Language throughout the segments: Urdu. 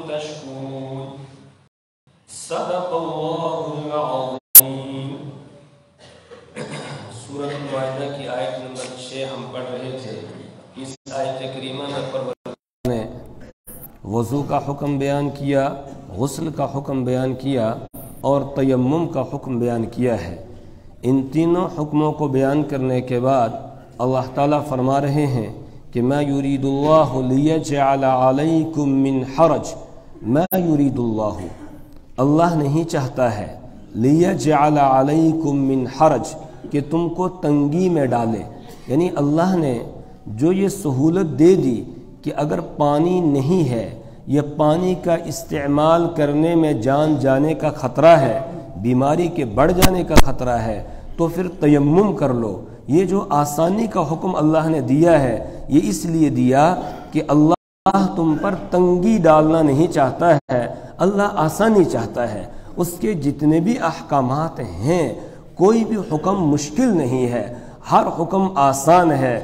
تشكرون صدق الله العظيم۔ سورۃ المائدہ کی آیت نمبر 6 ہم پڑھ رہے تھے۔ اس آیت کریمہ میں پروردگار نے وضو کا حکم بیان کیا، غسل کا حکم بیان کیا اور تیمم کا حکم بیان کیا ہے۔ ان تینوں حکموں کو بیان کرنے کے بعد اللہ تعالیٰ فرما رہے ہیں کہ ما یرید اللہ لیجعل علیکم من حرج، ما یرید اللہ نہیں چاہتا ہے لیجعل علیکم من حرج کہ تم کو تنگی میں ڈالے، یعنی اللہ نے جو یہ سہولت دے دی کہ اگر پانی نہیں ہے یا پانی کا استعمال کرنے میں جان جانے کا خطرہ ہے، بیماری کے بڑھ جانے کا خطرہ ہے، تو پھر تیمم کر لو۔ یہ جو آسانی کا حکم اللہ نے دیا ہے یہ اس لیے دیا کہ اللہ تم پر تنگی ڈالنا نہیں چاہتا ہے، اللہ آسانی چاہتا ہے۔ اس کے جتنے بھی احکامات ہیں کوئی بھی حکم مشکل نہیں ہے، ہر حکم آسان ہے،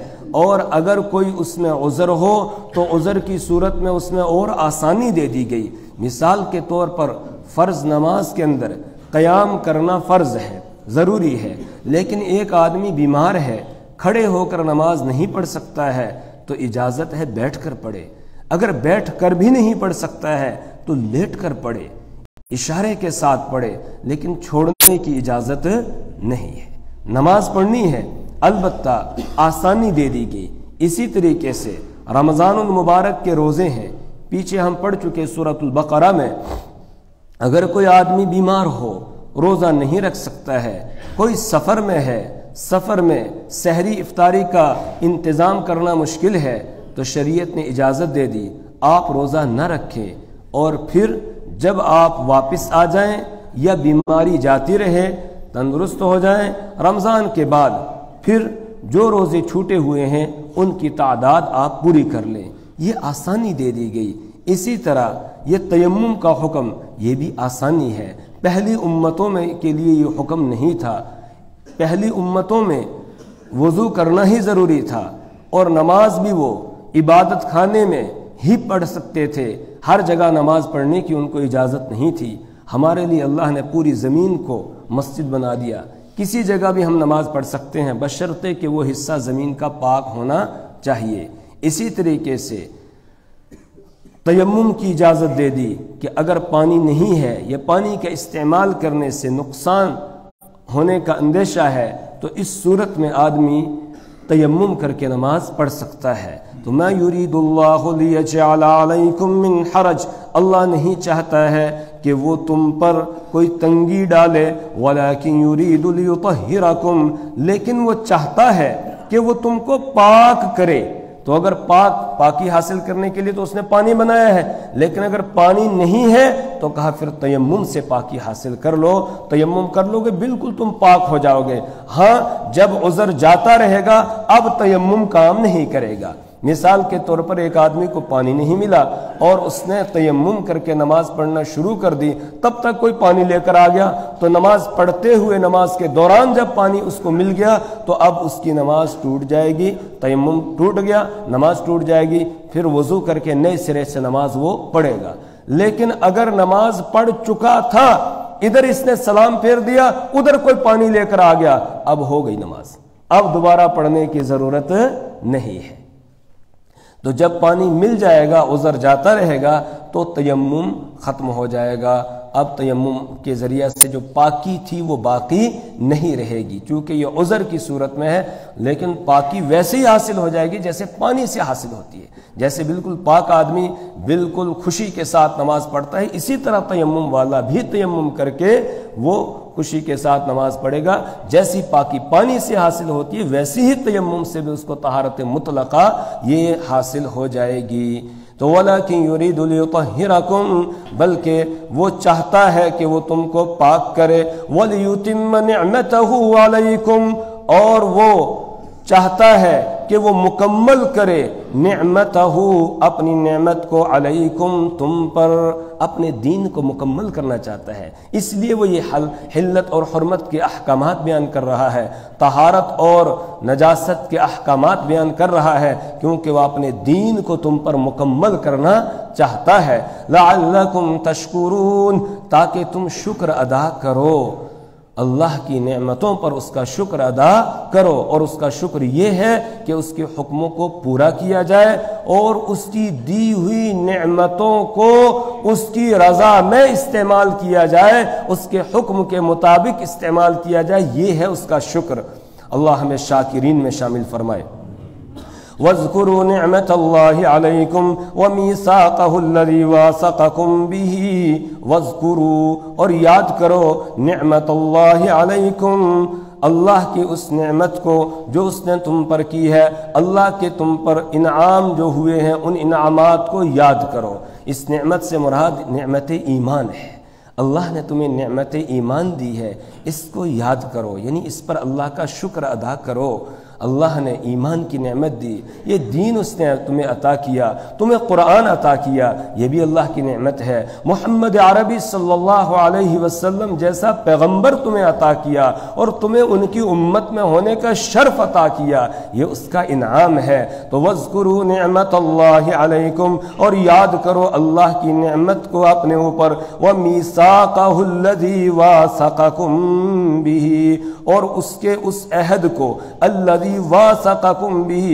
اور اگر کوئی اس میں عذر ہو تو عذر کی صورت میں اس میں اور آسانی دے دی گئی۔ مثال کے طور پر فرض نماز کے اندر قیام کرنا فرض ہے، ضروری ہے، لیکن ایک آدمی بیمار ہے، کھڑے ہو کر نماز نہیں پڑھ سکتا ہے تو اجازت ہے بیٹھ کر پڑھے، اگر بیٹھ کر بھی نہیں پڑھ سکتا ہے تو لیٹ کر پڑھے، اشارے کے ساتھ پڑھے، لیکن چھوڑنے کی اجازت نہیں ہے۔ نماز پڑھنی ہے، البتہ آسانی دے دی گئی۔ اسی طریقے سے رمضان المبارک کے روزے ہیں، پیچھے ہم پڑھ چکے سورۃ البقرہ میں، اگر کوئی آدمی بیمار ہو روزہ نہیں رکھ سکتا ہے، کوئی سفر میں ہے، سفر میں سحری افطاری کا انتظام کرنا مشکل ہے، تو شریعت نے اجازت دے دی آپ روزہ نہ رکھیں، اور پھر جب آپ واپس آ جائیں یا بیماری جاتی رہے تندرست ہو جائیں، رمضان کے بعد پھر جو روزے چھوٹے ہوئے ہیں ان کی تعداد آپ پوری کر لیں۔ یہ آسانی دے دی گئی۔ اسی طرح یہ تیمم کا حکم، یہ بھی آسانی ہے۔ پہلی امتوں میں کے لیے یہ حکم نہیں تھا، پہلی امتوں میں وضو کرنا ہی ضروری تھا، اور نماز بھی وہ عبادت خانے میں ہی پڑھ سکتے تھے، ہر جگہ نماز پڑھنے کی ان کو اجازت نہیں تھی۔ ہمارے لیے اللہ نے پوری زمین کو مسجد بنا دیا، کسی جگہ بھی ہم نماز پڑھ سکتے ہیں، بشرطے کہ وہ حصہ زمین کا پاک ہونا چاہیے۔ اسی طریقے سے تیمم کی اجازت دے دی کہ اگر پانی نہیں ہے یا پانی کا استعمال کرنے سے نقصان ہونے کا اندیشہ ہے تو اس صورت میں آدمی تیمم کر کے نماز پڑھ سکتا ہے۔ تو ما یرید اللہ لیجعل علیکم من حرج، اللہ نہیں چاہتا ہے کہ وہ تم پر کوئی تنگی ڈالے، ولیکن یرید لیطہرکم، لیکن وہ چاہتا ہے کہ وہ تم کو پاک کرے۔ تو اگر پاکی حاصل کرنے کے لیے تو اس نے پانی بنایا ہے، لیکن اگر پانی نہیں ہے تو کہا پھر تیمم سے پاکی حاصل کر لو، تیمم کر لو گے بالکل تم پاک ہو جاؤ گے۔ ہاں جب عذر جاتا رہے گا اب تیمم کام نہیں کرے گا۔ مثال کے طور پر ایک آدمی کو پانی نہیں ملا اور اس نے تیمم کر کے نماز پڑھنا شروع کر دی، تب تک کوئی پانی لے کر آ گیا تو نماز پڑھتے ہوئے نماز کے دوران جب پانی اس کو مل گیا تو اب اس کی نماز ٹوٹ جائے گی، تیمم ٹوٹ گیا، نماز ٹوٹ جائے گی، پھر وضو کر کے نئے سرے سے نماز وہ پڑھے گا۔ لیکن اگر نماز پڑھ چکا تھا، ادھر اس نے سلام پھیر دیا، ادھر کوئی پانی لے کر آ گیا، اب ہو گئی نماز، اب دوبارہ پڑھنے کی ضرورت نہیں ہے۔ تو جب پانی مل جائے گا، عذر جاتا رہے گا تو تیمم ختم ہو جائے گا۔ اب تیمم کے ذریعہ سے جو پاکی تھی وہ باقی نہیں رہے گی، چونکہ یہ عذر کی صورت میں ہے، لیکن پاکی ویسے ہی حاصل ہو جائے گی جیسے پانی سے حاصل ہوتی ہے۔ جیسے بالکل پاک آدمی بالکل خوشی کے ساتھ نماز پڑھتا ہے، اسی طرح تیمم والا بھی تیمم کر کے وہ خوشی کے ساتھ نماز پڑھے گا۔ جیسی پاکی پانی سے حاصل ہوتی ہے ویسی ہی تیمم سے بھی اس کو طہارت مطلقہ یہ حاصل ہو جائے گی۔ تو وَلَكِنْ يُرِيدُ لِيُطَهِّرَكُمْ، بلکہ وہ چاہتا ہے کہ وہ تم کو پاک کرے، وَلِيُتِمَّ نِعْمَتَهُ عَلَيْكُمْ، اور وہ چاہتا ہے کہ وہ مکمل کرے نعمتہ اپنی نعمت کو علیکم تم پر، اپنے دین کو مکمل کرنا چاہتا ہے، اس لیے وہ یہ حلت اور حرمت کے احکامات بیان کر رہا ہے، طہارت اور نجاست کے احکامات بیان کر رہا ہے، کیونکہ وہ اپنے دین کو تم پر مکمل کرنا چاہتا ہے۔ لعلکم تشکرون، تاکہ تم شکر ادا کرو، اللہ کی نعمتوں پر اس کا شکر ادا کرو، اور اس کا شکر یہ ہے کہ اس کے حکموں کو پورا کیا جائے اور اس کی دی ہوئی نعمتوں کو اس کی رضا میں استعمال کیا جائے، اس کے حکم کے مطابق استعمال کیا جائے، یہ ہے اس کا شکر۔ اللہ ہمیں شاکرین میں شامل فرمائے۔ وَاذْكُرُوا نِعْمَةَ اللَّهِ عَلَيْكُمْ وَمِيثَاقَهُ الَّذِي وَاثَقَكُمْ بِهِ وَاذْكُرُوا، اور یاد کرو نعمت اللہ علیکم، اللہ کی اس نعمت کو جو اس نے تم پر کی ہے، اللہ کے تم پر انعام جو ہوئے ہیں ان انعامات کو یاد کرو۔ اس نعمت سے مراد نعمت ایمان ہے، اللہ نے تمہیں نعمت ایمان دی ہے، اس کو یاد کرو، یعنی اس پر اللہ کا شکر ادا کرو۔ اللہ نے ایمان کی نعمت دی، یہ دین اس نے تمہیں عطا کیا، تمہیں قرآن عطا کیا، یہ بھی اللہ کی نعمت ہے۔ محمد عربی صلی اللہ علیہ وسلم جیسا پیغمبر تمہیں عطا کیا اور تمہیں ان کی امت میں ہونے کا شرف عطا کیا، یہ اس کا انعام ہے۔ تو وَاذْكُرُوا نِعْمَةَ اللَّهِ عَلَيْكُمْ، اور یاد کرو اللہ کی نعمت کو اپنے اوپر، وَمِيثَاقَهُ الَّذِي وَاثَقَكُمْ بِهِ، اور اس کے اس عہد کو، الَّذِي وَاثَقَكُمْ بِهِ،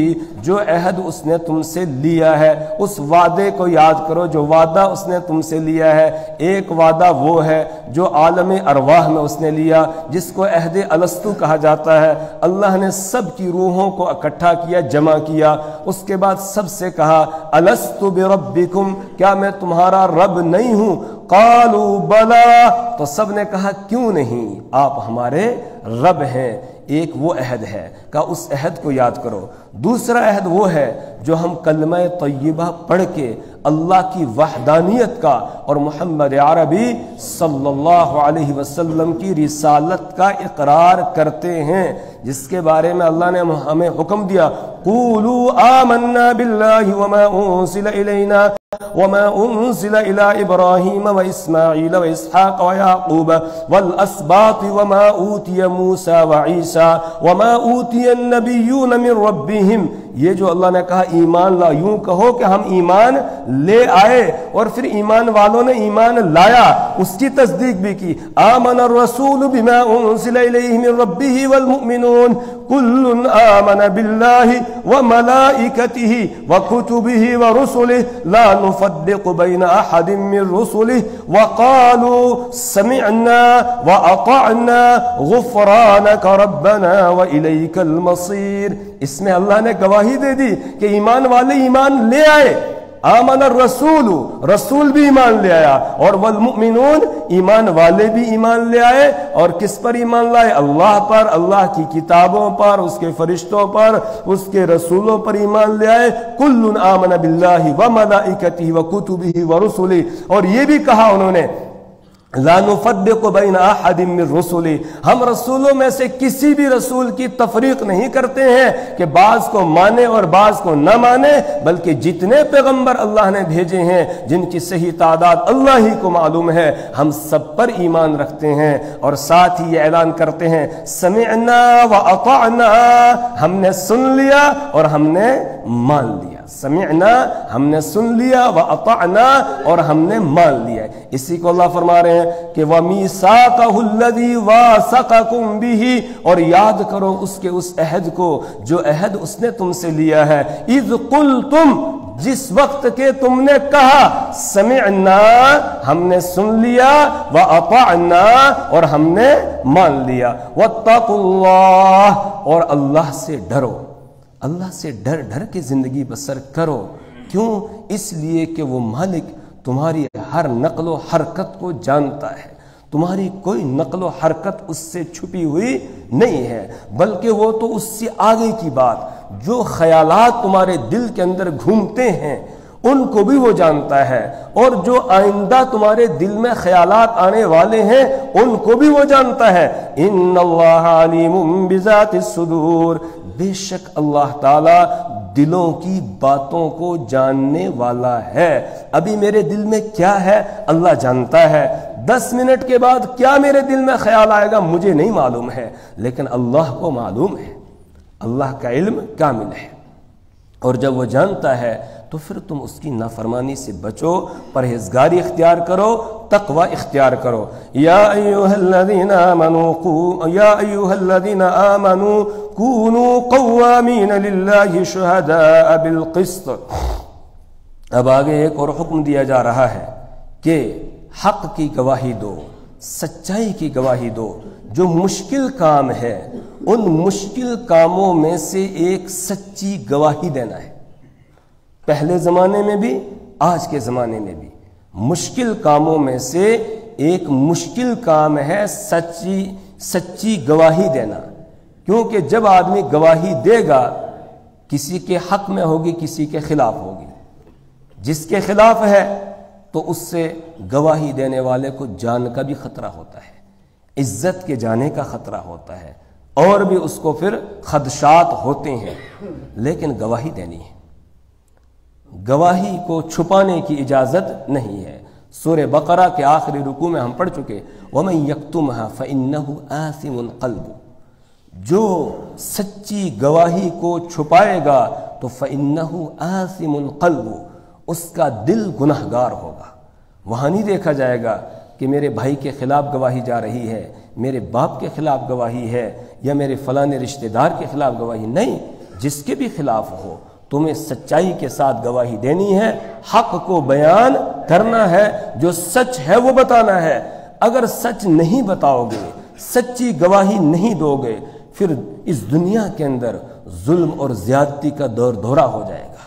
جو عہد اس نے تم سے لیا ہے، اس وعدے کو یاد کرو جو وعدہ اس نے تم سے لیا ہے۔ ایک وعدہ وہ ہے جو عالم ارواح میں اس نے لیا، جس کو عہد الستو کہا جاتا ہے۔ اللہ نے سب کی روحوں کو اکٹھا کیا، جمع کیا، اس کے بعد سب سے کہا الست بربکم، کیا میں تمہارا رب نہیں ہوں؟ قالوا بلا، تو سب نے کہا کیوں نہیں، آپ ہمارے رب ہیں۔ ایک وہ عہد ہے کہ اس عہد کو یاد کرو۔ دوسرا عہد وہ ہے جو ہم کلمہ طیبہ پڑھ کے اللہ کی وحدانیت کا اور محمد عربی صلی اللہ علیہ وسلم کی رسالت کا اقرار کرتے ہیں، جس کے بارے میں اللہ نے ہمیں حکم دیا، قولوا آمنا باللہ وما انزل الینا وما انزل الى ابراہیم واسماعیل واسحاق ویعقوب والاسباط وما اوتی موسیٰ وعیسیٰ وما اوتی النبیون من ربهم۔ یہ جو اللہ نے کہا ایمان لا، یوں کہو کہ ہم ایمان لے آئے، اور پھر ایمان والوں نے ایمان لایا، اس کی تصدیق بھی کی۔ آمن الرسول بما انزل الیہ من ربہ والمؤمنون کل آمن باللہ وملائکتہ وکتبہ ورسلہ لا نفرق بین احد من رسلہ وقالوا سمعنا واطعنا غفرانک ربنا والیک المصیر۔ اس میں اللہ نے گواہی دے دی کہ ایمان والے ایمان لے آئے، آمن الرسول، رسول بھی ایمان لے آیا، اور والمؤمنون، ایمان والے بھی ایمان لے آئے۔ اور کس پر ایمان لائے؟ اللہ پر، اللہ کی کتابوں پر، اس کے فرشتوں پر، اس کے رسولوں پر ایمان لے آئے۔ کل آمن باللہ وملائکتہ وکتبہ ورسلہ، اور یہ بھی کہا انہوں نے لا نفرق بین احد من رسلہ، ہم رسولوں میں سے کسی بھی رسول کی تفریق نہیں کرتے ہیں کہ بعض کو مانے اور بعض کو نہ مانے، بلکہ جتنے پیغمبر اللہ نے بھیجے ہیں جن کی صحیح تعداد اللہ ہی کو معلوم ہے، ہم سب پر ایمان رکھتے ہیں۔ اور ساتھ ہی یہ اعلان کرتے ہیں سمعنا واطعنا، ہم نے سن لیا اور ہم نے مان لیا۔ سمعنا، ہم نے سن لیا، واطعنا، اور ہم نے مان لیا۔ اسی کو اللہ فرما رہے ہیں کہ وَمِيثَاقَهُ الَّذِي وَاثَقَكُمْ بِهِ، اور یاد کرو اس کے اس عہد کو جو عہد اس نے تم سے لیا ہے۔ اِذْ قُلْتُمْ، جس وقت کہ تم نے کہا سمعنا، ہم نے سن لیا، واطعنا، اور ہم نے مان لیا۔ وَاتَّقُوا اللَّهَ، اور اللہ سے ڈرو، اللہ سے ڈر ڈر کے زندگی بسر کرو۔ کیوں؟ اس لیے کہ وہ مالک تمہاری ہر نقل و حرکت کو جانتا ہے، تمہاری کوئی نقل و حرکت اس سے چھپی ہوئی نہیں ہے، بلکہ وہ تو اس سے آگے کی بات، جو خیالات تمہارے دل کے اندر گھومتے ہیں ان کو بھی وہ جانتا ہے، اور جو آئندہ تمہارے دل میں خیالات آنے والے ہیں ان کو بھی وہ جانتا ہے۔ ان اللہ علیم بذات الصدور، بے شک اللہ تعالی دلوں کی باتوں کو جاننے والا ہے۔ ابھی میرے دل میں کیا ہے اللہ جانتا ہے، 10 منٹ کے بعد کیا میرے دل میں خیال آئے گا مجھے نہیں معلوم ہے، لیکن اللہ کو معلوم ہے، اللہ کا علم کامل ہے۔ اور جب وہ جانتا ہے تو پھر تم اس کی نافرمانی سے بچو، پرہیزگاری اختیار کرو، تقوی اختیار کرو۔ یا ایھا الذین آمنوا کونوا قوامین للہ شہداء بالقسط۔ اب آگے ایک اور حکم دیا جا رہا ہے کہ حق کی گواہی دو، سچائی کی گواہی دو۔ جو مشکل کام ہے ان مشکل کاموں میں سے ایک سچی گواہی دینا ہے۔ پہلے زمانے میں بھی آج کے زمانے میں بھی مشکل کاموں میں سے ایک مشکل کام ہے سچی گواہی دینا، کیونکہ جب آدمی گواہی دے گا کسی کے حق میں ہوگی، کسی کے خلاف ہوگی۔ جس کے خلاف ہے تو اس سے گواہی دینے والے کو جان کا بھی خطرہ ہوتا ہے، عزت کے جانے کا خطرہ ہوتا ہے، اور بھی اس کو پھر خدشات ہوتے ہیں، لیکن گواہی دینی ہے۔ گواہی کو چھپانے کی اجازت نہیں ہے۔ سورہ بقرہ کے آخری رکوع میں ہم پڑھ چکے وَمَن يَكْتُمْهَا فَإِنَّهُ آثِمٌ قَلْبُهُ، جو سچی گواہی کو چھپائے گا تو فَإِنَّهُ آثِمٌ قَلْبُهُ، اس کا دل گنہگار ہوگا۔ وہاں نہیں دیکھا جائے گا کہ میرے بھائی کے خلاف گواہی جا رہی ہے، میرے باپ کے خلاف گواہی ہے، یا میرے فلاں رشتہ دار کے خلاف گواہی، نہیں، جس کے بھی خلاف ہو تمہیں سچائی کے ساتھ گواہی دینی ہے، حق کو بیان کرنا ہے، جو سچ ہے وہ بتانا ہے۔ اگر سچ نہیں بتاؤ گے، سچی گواہی نہیں دو گے، پھر اس دنیا کے اندر ظلم اور زیادتی کا دور دورہ ہو جائے گا،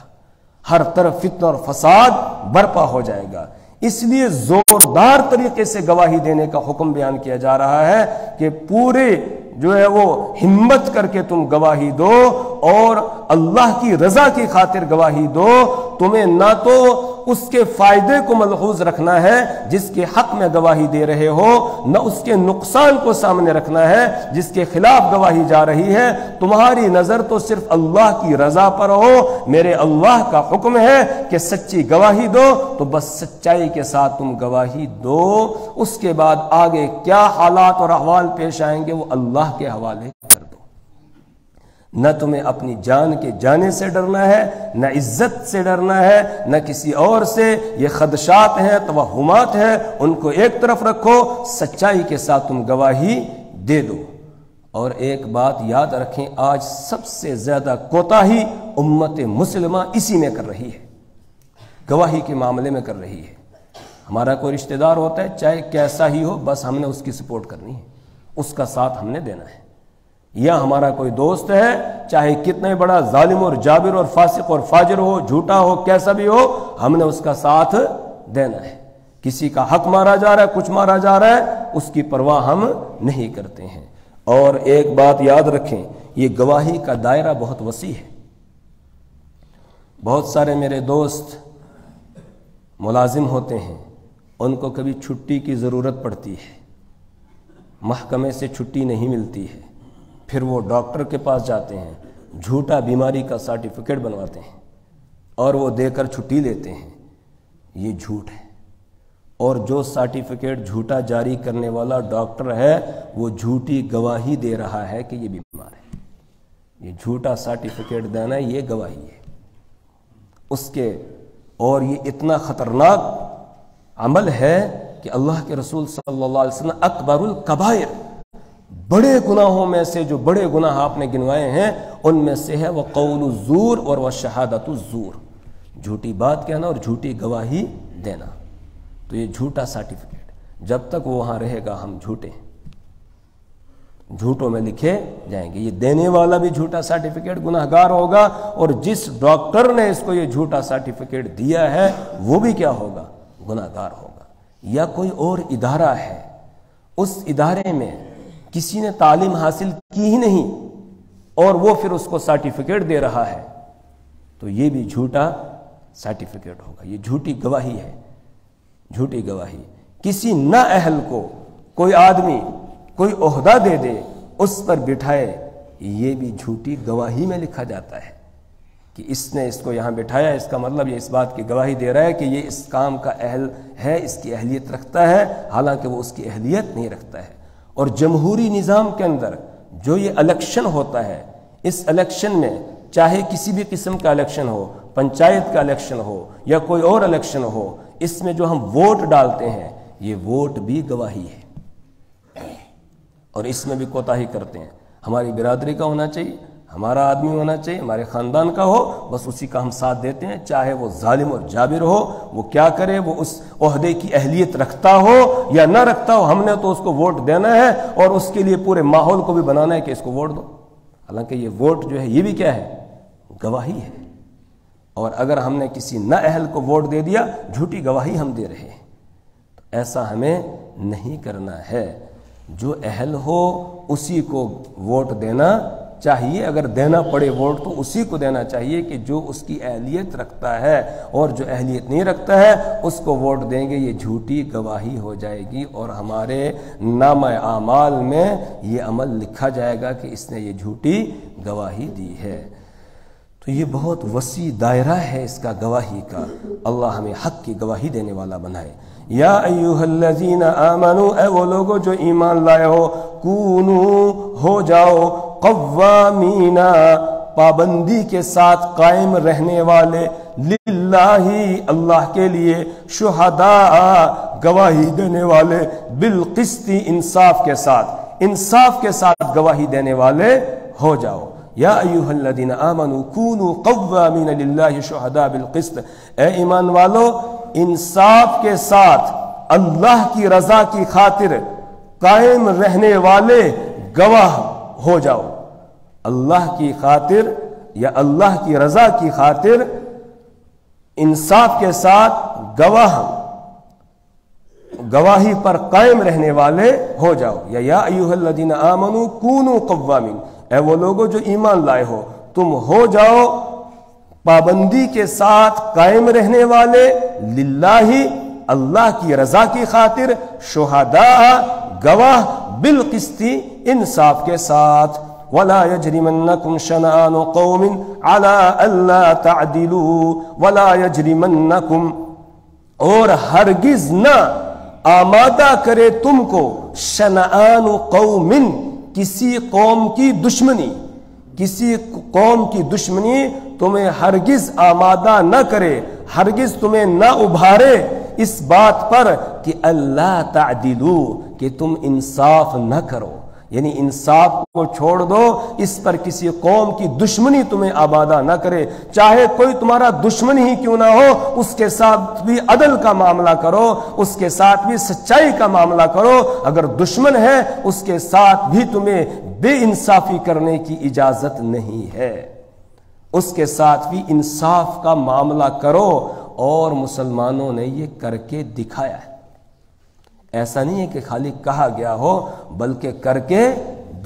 ہر طرف فتنہ اور فساد برپا ہو جائے گا۔ اس لیے زوردار طریقے سے گواہی دینے کا حکم بیان کیا جا رہا ہے کہ پورے جو ہے وہ ہمت کر کے تم گواہی دو، اور اللہ کی رضا کی خاطر گواہی دو۔ تمہیں نہ تو اس کے فائدے کو ملحوظ رکھنا ہے جس کے حق میں گواہی دے رہے ہو، نہ اس کے نقصان کو سامنے رکھنا ہے جس کے خلاف گواہی جا رہی ہے۔ تمہاری نظر تو صرف اللہ کی رضا پر ہو، میرے اللہ کا حکم ہے کہ سچی گواہی دو، تو بس سچائی کے ساتھ تم گواہی دو۔ اس کے بعد آگے کیا حالات اور احوال پیش آئیں گے وہ اللہ کے حوالے کر دو۔ نہ تمہیں اپنی جان کے جانے سے ڈرنا ہے، نہ عزت سے ڈرنا ہے، نہ کسی اور سے۔ یہ خدشات ہیں، توہمات ہیں، ان کو ایک طرف رکھو، سچائی کے ساتھ تم گواہی دے دو۔ اور ایک بات یاد رکھیں، آج سب سے زیادہ کوتاہی امت مسلمہ اسی میں کر رہی ہے، گواہی کے معاملے میں کر رہی ہے۔ ہمارا کوئی رشتہ دار ہوتا ہے، چاہے کیسا ہی ہو، بس ہم نے اس کی سپورٹ کرنی ہے، اس کا ساتھ ہم نے دینا ہے۔ یا ہمارا کوئی دوست ہے، چاہے کتنے بڑا ظالم اور جابر اور فاسق اور فاجر ہو، جھوٹا ہو، کیسا بھی ہو، ہم نے اس کا ساتھ دینا ہے۔ کسی کا حق مارا جا رہا ہے، کچھ مارا جا رہا ہے، اس کی پرواہ ہم نہیں کرتے ہیں۔ اور ایک بات یاد رکھیں، یہ گواہی کا دائرہ بہت وسیع ہے۔ بہت سارے میرے دوست ملازم ہوتے ہیں، ان کو کبھی چھٹی کی ضرورت پڑتی ہے، محکمے سے چھٹی نہیں ملتی ہے، پھر وہ ڈاکٹر کے پاس جاتے ہیں، جھوٹا بیماری کا سرٹیفکیٹ بنواتے ہیں اور وہ دے کر چھٹی لیتے ہیں۔ یہ جھوٹ ہے، اور جو سرٹیفکیٹ جھوٹا جاری کرنے والا ڈاکٹر ہے وہ جھوٹی گواہی دے رہا ہے کہ یہ بیمار ہے۔ یہ جھوٹا سرٹیفکیٹ دینا یہ گواہی ہے اس کے، اور یہ اتنا خطرناک عمل ہے کہ اللہ کے رسول صلی اللہ علیہ وسلم اکبر الکبائر، بڑے گناہوں میں سے جو بڑے گناہ آپ نے گنوائے ہیں ان میں سے ہے وہ قول الزور اور وہ شہادت الزور، جھوٹی بات کہنا اور جھوٹی گواہی دینا۔ تو یہ جھوٹا سرٹیفکیٹ جب تک وہ وہاں رہے گا ہم جھوٹے، جھوٹوں میں لکھے جائیں گے۔ یہ دینے والا بھی جھوٹا سرٹیفکیٹ گناہگار ہوگا، اور جس ڈاکٹر نے اس کو یہ جھوٹا سرٹیفکیٹ دیا ہے وہ بھی کیا ہوگا؟ گناہگار ہوگا۔ یا کوئی اور ادارہ ہے، اس ادارے میں کسی نے تعلیم حاصل کی ہی نہیں اور وہ پھر اس کو سرٹیفکیٹ دے رہا ہے، تو یہ بھی جھوٹا سرٹیفکیٹ ہوگا۔ یہ جھوٹی گواہی ہے، جھوٹی گواہی۔ کسی نااہل کو کوئی آدمی کوئی عہدہ دے دے، اس پر بٹھائے یہ بھی جھوٹی گواہی میں لکھا جاتا ہے کہ اس نے اس کو یہاں بٹھایا، اس کا مطلب یہ اس بات کی گواہی دے رہا ہے کہ یہ اس کام کا اہل ہے، اس کی اہلیت رکھتا ہے، حالانکہ وہ اس کی اہلیت نہیں رکھتا ہے۔ اور جمہوری نظام کے اندر جو یہ الیکشن ہوتا ہے، اس الیکشن میں چاہے کسی بھی قسم کا الیکشن ہو، پنچایت کا الیکشن ہو یا کوئی اور الیکشن ہو، اس میں جو ہم ووٹ ڈالتے ہیں یہ ووٹ بھی گواہی ہے، اور اس میں بھی کوتاہی کرتے ہیں۔ ہماری برادری کا ہونا چاہیے، ہمارا آدمی ہونا چاہیے، ہمارے خاندان کا ہو، بس اسی کا ہم ساتھ دیتے ہیں، چاہے وہ ظالم اور جابر ہو، وہ کیا کرے، وہ اس عہدے کی اہلیت رکھتا ہو یا نہ رکھتا ہو، ہم نے تو اس کو ووٹ دینا ہے اور اس کے لیے پورے ماحول کو بھی بنانا ہے کہ اس کو ووٹ دو۔ حالانکہ یہ ووٹ جو ہے یہ بھی کیا ہے؟ گواہی ہے، اور اگر ہم نے کسی نہ اہل کو ووٹ دے دیا، جھوٹی گواہی ہم دے رہے ہیں۔ تو ایسا ہمیں نہیں کرنا ہے، جو اہل ہو اسی کو ووٹ دینا چاہیے، اگر دینا پڑے ووٹ تو اسی کو دینا چاہیے کہ جو اس کی اہلیت رکھتا ہے، اور جو اہلیت نہیں رکھتا ہے اس کو ووٹ دیں گے، یہ جھوٹی گواہی ہو جائے گی، اور ہمارے نامہ اعمال میں یہ عمل لکھا جائے گا کہ اس نے یہ جھوٹی گواہی دی ہے۔ تو یہ بہت وسیع دائرہ ہے اس کا گواہی کا، اللہ ہمیں حق کی گواہی دینے والا بنائے۔ یا ایھا الذین آمنوا، اے وہ لوگو جو ایمان لائے ہو، کونو ہو جاؤ، قوامین پابندی کے ساتھ قائم رہنے والے، للہ اللہ کے لیے، شہداء گواہی دینے والے، بالقسط انصاف کے ساتھ، انصاف کے ساتھ گواہی دینے والے ہو جاؤ۔ یا ایھا الذین آمنوا کونوا قوامین للہ شہداء بالقسط، اے ایمان والو انصاف کے ساتھ اللہ کی رضا کی خاطر قائم رہنے والے گواہ ہو جاؤ۔ اللہ کی خاطر یا اللہ کی رضا کی خاطر انصاف کے ساتھ گواہی پر قائم رہنے والے ہو جاؤ۔ یا ایھا الذین آمنوا کونوا قوامین، اے وہ لوگو جو ایمان لائے ہو، تم ہو جاؤ پابندی کے ساتھ قائم رہنے والے، للہ اللہ کی رضا کی خاطر، شہداء گواہ، بالقسط انصاف کے ساتھ۔ ولا يجرمنكم شنآن قوم على ألا تعدلوا ولا يجرمنكم، اور ہرگز نہ آمادہ کرے تم کو، شنآن قوم کسی قوم کی دشمنی، کسی قوم کی دشمنی تمہیں ہرگز آمادہ نہ کرے، ہرگز تمہیں نہ ابھارے اس بات پر کہ اللہ تعدلو، کہ تم انصاف نہ کرو، یعنی انصاف کو چھوڑ دو، اس پر کسی قوم کی دشمنی تمہیں آبادہ نہ کرے، چاہے کوئی تمہارا دشمن ہی کیوں نہ ہو، اس کے ساتھ بھی عدل کا معاملہ کرو، اس کے ساتھ بھی سچائی کا معاملہ کرو، اگر دشمن ہے اس کے ساتھ بھی تمہیں بے انصافی کرنے کی اجازت نہیں ہے، اس کے ساتھ بھی انصاف کا معاملہ کرو، اور مسلمانوں نے یہ کر کے دکھایا ہے۔ ایسا نہیں ہے کہ خالی کہا گیا ہو، بلکہ کر کے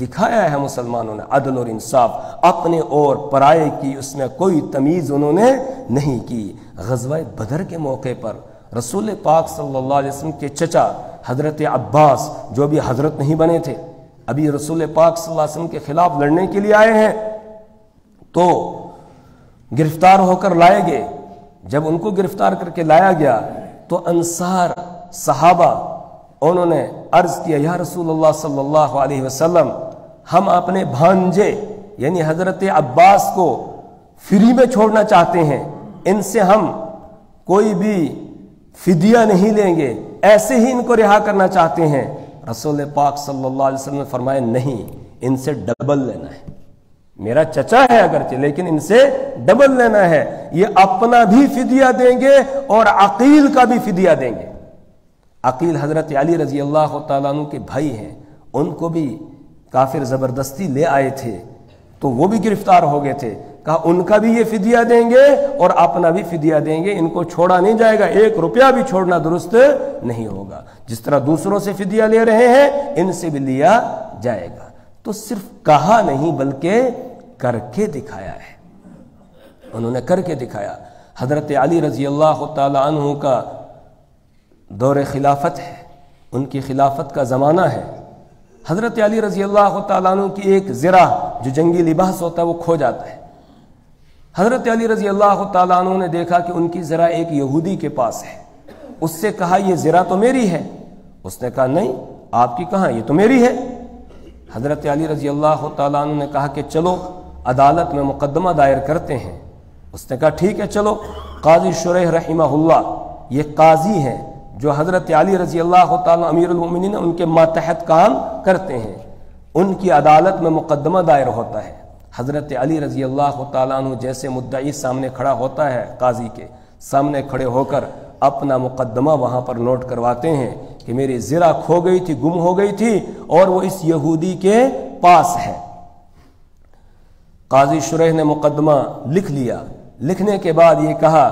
دکھایا ہے مسلمانوں نے عدل اور انصاف، اپنے اور پرائے کی اس میں کوئی تمیز انہوں نے نہیں کی۔ غزوہ بدر کے موقع پر رسول پاک صلی اللہ علیہ وسلم کے چچا حضرت عباس، جو بھی حضرت نہیں بنے تھے، ابھی رسول پاک صلی اللہ علیہ وسلم کے خلاف لڑنے کے لیے آئے ہیں، تو گرفتار ہو کر لائے گئے۔ جب ان کو گرفتار کر کے لایا گیا تو انصار صحابہ انہوں نے عرض کیا، یا رسول اللہ صلی اللہ علیہ وسلم، ہم اپنے بھانجے یعنی حضرت عباس کو فری میں چھوڑنا چاہتے ہیں، ان سے ہم کوئی بھی فدیہ نہیں لیں گے، ایسے ہی ان کو رہا کرنا چاہتے ہیں۔ رسول پاک صلی اللہ علیہ وسلم نے فرمایا، نہیں، ان سے ڈبل لینا ہے، میرا چچا ہے اگرچہ لیکن ان سے ڈبل لینا ہے، یہ اپنا بھی فدیہ دیں گے اور عقیل کا بھی فدیہ دیں گے۔ عقیل حضرت علی رضی اللہ تعالیٰ عنہ کے بھائی ہیں، ان کو بھی کافر زبردستی لے آئے تھے تو وہ بھی گرفتار ہو گئے تھے، کہا ان کا بھی یہ فدیہ دیں گے اور اپنا بھی فدیہ دیں گے، ان کو چھوڑا نہیں جائے گا، 1 روپیہ بھی چھوڑنا درست نہیں ہوگا، جس طرح دوسروں سے فدیہ لے رہے ہیں ان سے بھی لیا جائے گا۔ تو صرف کہا نہیں بلکہ کر کے دکھایا ہے، انہوں نے کر کے دکھایا۔ حضرت علی رضی اللہ تعالی عنہ کا دور خلافت ہے، ان کی خلافت کا زمانہ ہے، حضرت علی رضی اللہ تعالیٰ عنہ کی ایک ذرہ جو جنگی لباس ہوتا ہے وہ کھو جاتا ہے۔ حضرت علی رضی اللہ تعالیٰ عنہ نے دیکھا کہ ان کی زرہ ایک یہودی کے پاس ہے، اس سے کہا یہ زرہ تو میری ہے، اس نے کہا نہیں آپ کی کہاں، یہ تو میری ہے۔ حضرت علی رضی اللہ تعالیٰ عنہ نے کہا کہ چلو عدالت میں مقدمہ دائر کرتے ہیں، اس نے کہا ٹھیک ہے چلو۔ قاضی شریح رحمہ اللہ یہ قاضی ہیں جو حضرت علی رضی اللہ تعالیٰ امیر المؤمنین ان کے ماتحت کام کرتے ہیں، ان کی عدالت میں مقدمہ دائر ہوتا ہے۔ حضرت علی رضی اللہ تعالیٰ عنہ جیسے مدعی سامنے کھڑا ہوتا ہے، قاضی کے سامنے کھڑے ہو کر اپنا مقدمہ وہاں پر نوٹ کرواتے ہیں کہ میری زرہ کھو گئی تھی، گم ہو گئی تھی اور وہ اس یہودی کے پاس ہے۔ قاضی شریح نے مقدمہ لکھ لیا، لکھنے کے بعد یہ کہا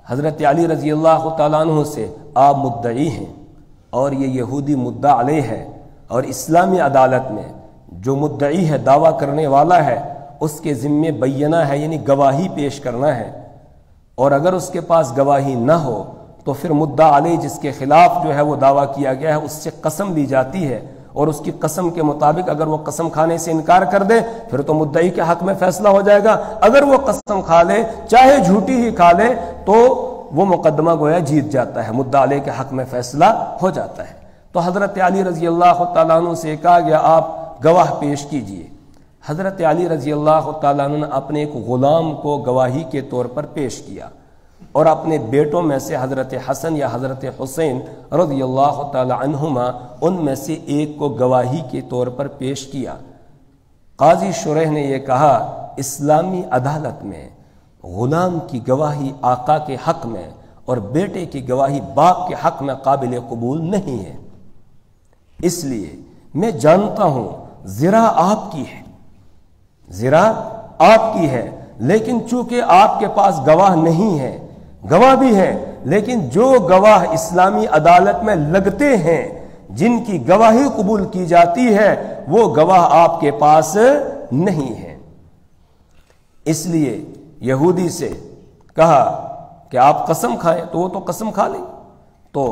حضرت علی رضی اللہ تعالیٰ عنہ سے آپ مدعی ہیں اور یہ یہودی مدعا علیہ ہے، اور اسلامی عدالت میں جو مدعی ہے، دعویٰ کرنے والا ہے، اس کے ذمے بینہ ہے یعنی گواہی پیش کرنا ہے، اور اگر اس کے پاس گواہی نہ ہو تو پھر مدعا علیہ جس کے خلاف جو ہے وہ دعویٰ کیا گیا ہے اس سے قسم لی جاتی ہے، اور اس کی قسم کے مطابق اگر وہ قسم کھانے سے انکار کر دے پھر تو مدعی کے حق میں فیصلہ ہو جائے گا، اگر وہ قسم کھا لے چاہے جھوٹی ہی کھا لے تو وہ مقدمہ گویا جیت جاتا ہے، مدعا علیہ کے حق میں فیصلہ ہو جاتا ہے۔ تو حضرت علی رضی اللہ تعالیٰ عنہ سے کہا گیا آپ گواہ پیش کیجئے۔ حضرت علی رضی اللہ تعالیٰ عنہ نے اپنے ایک غلام کو گواہی کے طور پر پیش کیا، اور اپنے بیٹوں میں سے حضرت حسن یا حضرت حسین رضی اللہ تعالی عنہما ان میں سے ایک کو گواہی کے طور پر پیش کیا۔ قاضی شریح نے یہ کہا اسلامی عدالت میں غلام کی گواہی آقا کے حق میں اور بیٹے کی گواہی باپ کے حق میں قابل قبول نہیں ہے، اس لیے میں جانتا ہوں زرہ آپ کی ہے، زرہ آپ کی ہے، لیکن چونکہ آپ کے پاس گواہ نہیں ہے، گواہ بھی ہے لیکن جو گواہ اسلامی عدالت میں لگتے ہیں جن کی گواہی قبول کی جاتی ہے وہ گواہ آپ کے پاس نہیں ہے، اس لیے یہودی سے کہا کہ آپ قسم کھائیں، تو وہ تو قسم کھا لیں۔ تو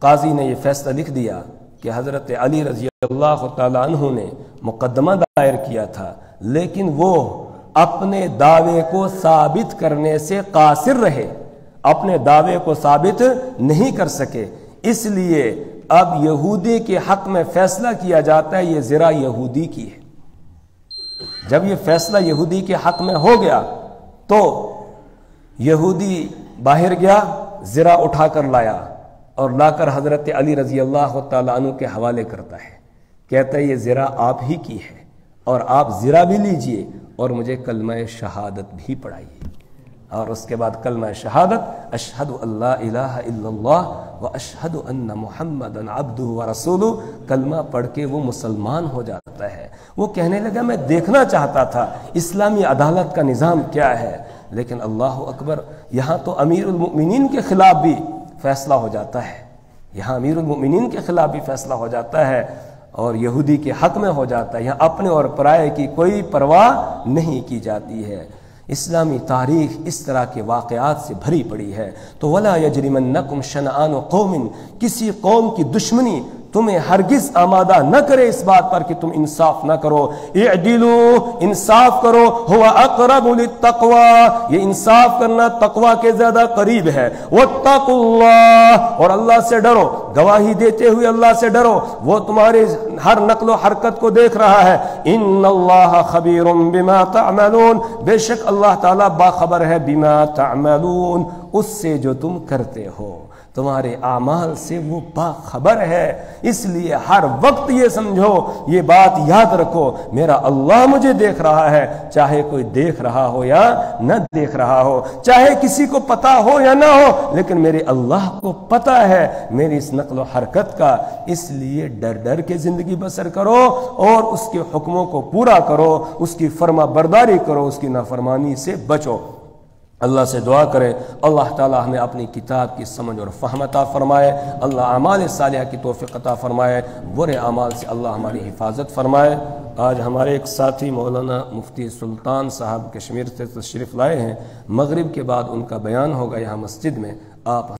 قاضی نے یہ فیصلہ لکھ دیا کہ حضرت علی رضی اللہ تعالی عنہ نے مقدمہ دائر کیا تھا لیکن وہ اپنے دعوے کو ثابت کرنے سے قاصر رہے، اپنے دعوے کو ثابت نہیں کر سکے، اس لیے اب یہودی کے حق میں فیصلہ کیا جاتا ہے یہ زرہ یہودی کی ہے۔ جب یہ فیصلہ یہودی کے حق میں ہو گیا تو یہودی باہر گیا، زرہ اٹھا کر لایا اور لا کر حضرت علی رضی اللہ تعالیٰ عنہ کے حوالے کرتا ہے، کہتا ہے یہ زرہ آپ ہی کی ہے اور آپ زرہ بھی لیجئے اور مجھے کلمہ شہادت بھی پڑھائیے۔ اور اس کے بعد کلمہ شہادت اشہد اللہ الہ الا اللہ و اشہد ان محمد عبدہ و رسولہ، کلمہ پڑھ کے وہ مسلمان ہو جاتا ہے۔ وہ کہنے لگا میں دیکھنا چاہتا تھا اسلامی عدالت کا نظام کیا ہے، لیکن اللہ اکبر یہاں تو امیر المؤمنین کے خلاف بھی فیصلہ ہو جاتا ہے، یہاں امیر المؤمنین کے خلاف بھی فیصلہ ہو جاتا ہے اور یہودی کے حق میں ہو جاتا ہے، یہاں اپنے اور پرائے کی کوئی پرواہ نہیں کی جاتی ہے۔ اسلامی تاریخ اس طرح کے واقعات سے بھری پڑی ہے۔ تو وَلَا يَجْرِمَنَّكُمْ شَنَآنُ قَوْمٍ، کسی قوم کی دشمنی تمہیں ہرگز آمادہ نہ کرے اس بات پر کہ تم انصاف نہ کرو، اعدلوا، انصاف کرو، هو اقرب للتقوى، یہ انصاف کرنا تقوی کے زیادہ قریب ہے، واتقوا اللہ، اور اللہ سے ڈرو، گواہی دیتے ہوئے اللہ سے ڈرو، وہ تمہارے ہر نقل و حرکت کو دیکھ رہا ہے، ان اللہ خبیر بما تعملون، بے شک اللہ تعالیٰ باخبر ہے بما تعملون، اس سے جو تم کرتے ہو، تمہارے اعمال سے وہ باخبر ہے۔ اس لیے ہر وقت یہ سمجھو، یہ بات یاد رکھو، میرا اللہ مجھے دیکھ رہا ہے، چاہے کوئی دیکھ رہا ہو یا نہ دیکھ رہا ہو، چاہے کسی کو پتا ہو یا نہ ہو، لیکن میرے اللہ کو پتا ہے میری اس نقل و حرکت کا، اس لیے ڈر ڈر کے زندگی بسر کرو اور اس کے حکموں کو پورا کرو، اس کی فرما برداری کرو، اس کی نافرمانی سے بچو۔ اللہ سے دعا کرے اللہ تعالی ہمیں اپنی کتاب کی سمجھ اور فہم عطا فرمائے، اللہ اعمال صالحہ کی توفیق عطا فرمائے، برے اعمال سے اللہ ہماری حفاظت فرمائے۔ آج ہمارے ایک ساتھی مولانا مفتی سلطان صاحب کشمیر سے تشریف لائے ہیں، مغرب کے بعد ان کا بیان ہوگا یہاں مسجد میں، آپ